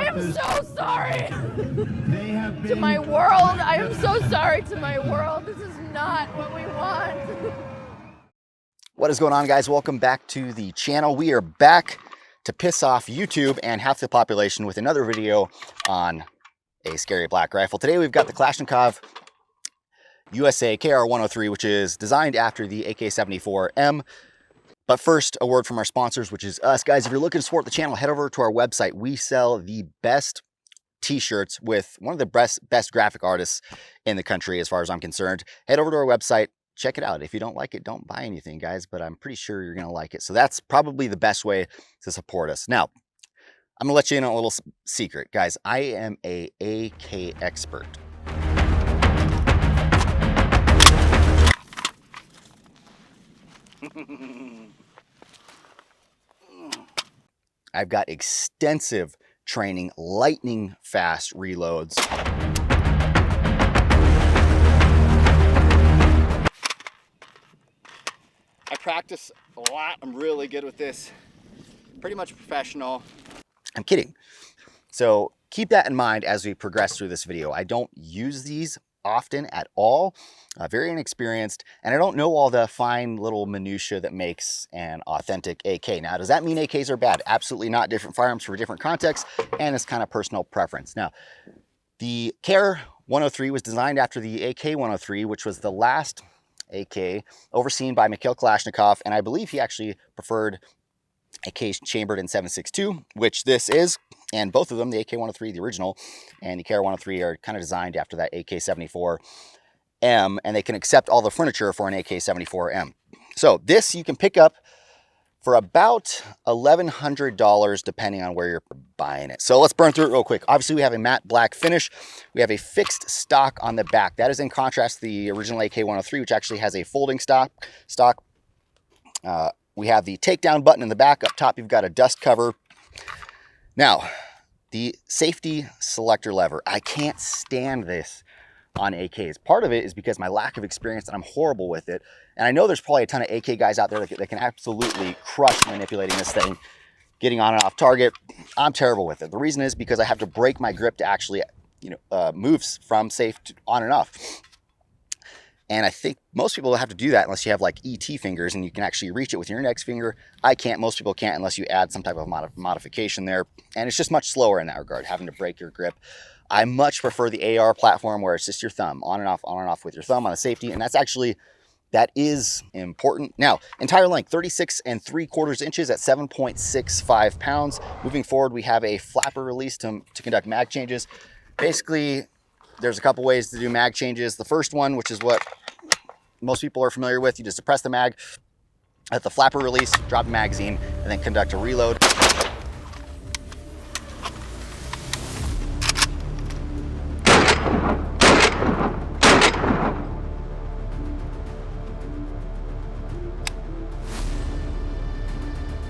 I am so sorry to my world. I am so sorry to my world. This is not what we want. What is going on, guys? Welcome back to the channel. We are back to piss off YouTube and half the population with another video on a scary black rifle. Today we've got the Kalashnikov USA KR-103, which is designed after the AK-74M. But first, a word from our sponsors, which is us. Guys, if you're looking to support the channel, head over to our website. We sell the best t-shirts with one of the best graphic artists in the country, as far as I'm concerned. Head over to our website, check it out. If you don't like it, don't buy anything, guys, but I'm pretty sure you're going to like it. So that's probably the best way to support us. Now, I'm going to let you in on a little secret. Guys, I am a AK expert. I've got extensive training, lightning fast reloads. I practice a lot. I'm really good with this. Pretty much professional. I'm kidding. So keep that in mind as we progress through this video. I don't use these often at all. Very inexperienced, and I don't know all the fine little minutia that makes an authentic AK. Now, does that mean AKs are bad? Absolutely not. Different firearms for different contexts, and it's kind of personal preference. Now, the KR-103 was designed after the AK-103, which was the last AK overseen by Mikhail Kalashnikov, and I believe he actually preferred AKs chambered in 7.62, which this is, and both of them, the AK-103, the original, and the KR-103 are kind of designed after that AK-74M, and they can accept all the furniture for an AK-74M. So this you can pick up for about $1,100 depending on where you're buying it. So let's burn through it real quick. Obviously we have a matte black finish. We have a fixed stock on the back. That is in contrast to the original AK-103, which actually has a folding stock. We have the takedown button in the back. Up top you've got a dust cover. Now, the safety selector lever. I can't stand this on AKs. Part of it is because my lack of experience, and I'm horrible with it. And I know there's probably a ton of AK guys out there that can absolutely crush manipulating this thing, getting on and off target. I'm terrible with it. The reason is because I have to break my grip to actually, moves from safe to on and off. And I think most people have to do that unless you have like ET fingers and you can actually reach it with your index finger. I can't. Most people can't unless you add some type of modification there. And it's just much slower in that regard, having to break your grip. I much prefer the AR platform where it's just your thumb, on and off with your thumb on the safety. And that is important. Now, entire length, 36 3/4 inches at 7.65 pounds. Moving forward, we have a flapper release to conduct mag changes. Basically, there's a couple ways to do mag changes. The first one, which is what most people are familiar with, you just depress the mag at the flapper release, drop the magazine, and then conduct a reload.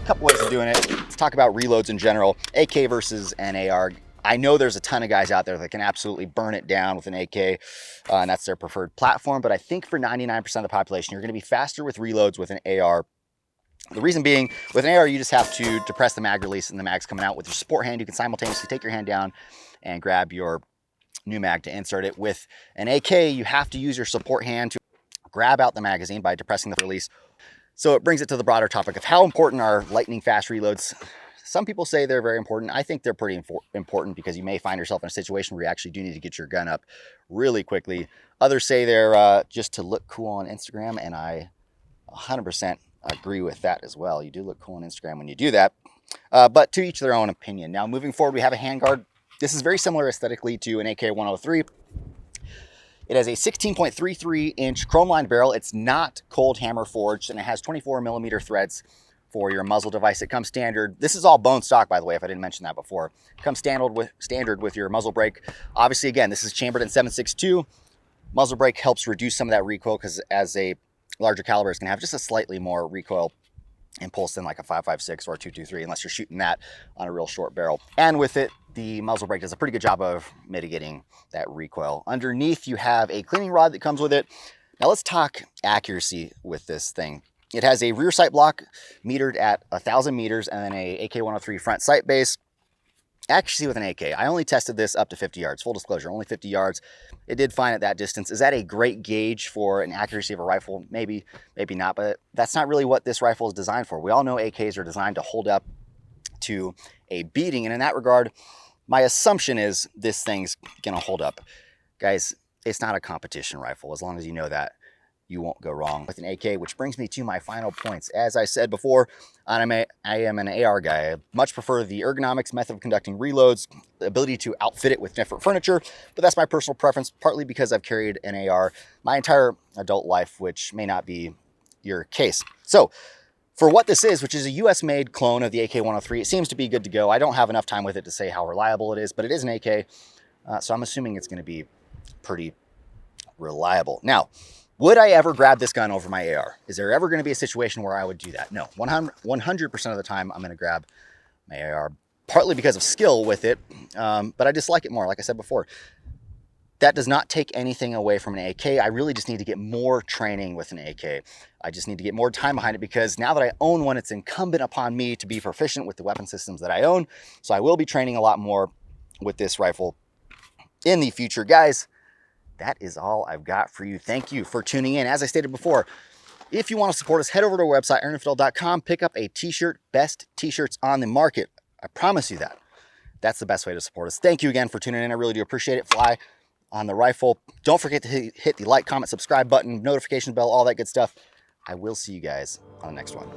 Couple ways of doing it. Let's talk about reloads in general. AK versus an AR. I know there's a ton of guys out there that can absolutely burn it down with an AK, and that's their preferred platform. But I think for 99% of the population, you're going to be faster with reloads with an AR. The reason being, with an AR, you just have to depress the mag release and the mag's coming out. With your support hand, you can simultaneously take your hand down and grab your new mag to insert it. With an AK, you have to use your support hand to grab out the magazine by depressing the release. So it brings it to the broader topic of how important are lightning fast reloads Some people say they're very important. I think they're pretty important because you may find yourself in a situation where you actually do need to get your gun up really quickly. Others say they're just to look cool on Instagram, and I 100% agree with that as well. You do look cool on Instagram when you do that, but to each their own opinion. Now, moving forward, we have a handguard. This is very similar aesthetically to an AK-103. It has a 16.33 inch chrome lined barrel. It's not cold hammer forged, and it has 24 millimeter threads for your muzzle device. It comes standard. This is all bone stock, by the way, if I didn't mention that before. It comes standard with your muzzle brake. Obviously, again, this is chambered in 7.62. Muzzle brake helps reduce some of that recoil because as a larger caliber, it's going to have just a slightly more recoil impulse than like a 5.56 or a 2.23, unless you're shooting that on a real short barrel. And with it, the muzzle brake does a pretty good job of mitigating that recoil. Underneath, you have a cleaning rod that comes with it. Now let's talk accuracy with this thing. It has a rear sight block metered at 1,000 meters and then a AK-103 front sight base. Accuracy with an AK, I only tested this up to 50 yards. Full disclosure, only 50 yards. It did fine at that distance. Is that a great gauge for an accuracy of a rifle? Maybe, maybe not, but that's not really what this rifle is designed for. We all know AKs are designed to hold up to a beating, and in that regard, my assumption is this thing's gonna hold up. Guys, it's not a competition rifle. As long as you know that, you won't go wrong with an AK, which brings me to my final points. As I said before, I am an AR guy. I much prefer the ergonomics, method of conducting reloads, the ability to outfit it with different furniture, but that's my personal preference, partly because I've carried an AR my entire adult life, which may not be your case. So for what this is, which is a US-made clone of the AK-103, it seems to be good to go. I don't have enough time with it to say how reliable it is, but it is an AK, so I'm assuming it's gonna be pretty reliable. Now, would I ever grab this gun over my AR? Is there ever going to be a situation where I would do that? No, 100% of the time I'm going to grab my AR, partly because of skill with it, but I just like it more, like I said before. That does not take anything away from an AK. I really just need to get more training with an AK. I just need to get more time behind it because now that I own one, it's incumbent upon me to be proficient with the weapon systems that I own. So I will be training a lot more with this rifle in the future. Guys, that is all I've got for you. Thank you for tuning in. As I stated before, if you want to support us, head over to our website, aaronfidel.com, pick up a t-shirt, best t-shirts on the market. I promise you that. That's the best way to support us. Thank you again for tuning in. I really do appreciate it. Fly on the rifle. Don't forget to hit the like, comment, subscribe button, notification bell, all that good stuff. I will see you guys on the next one.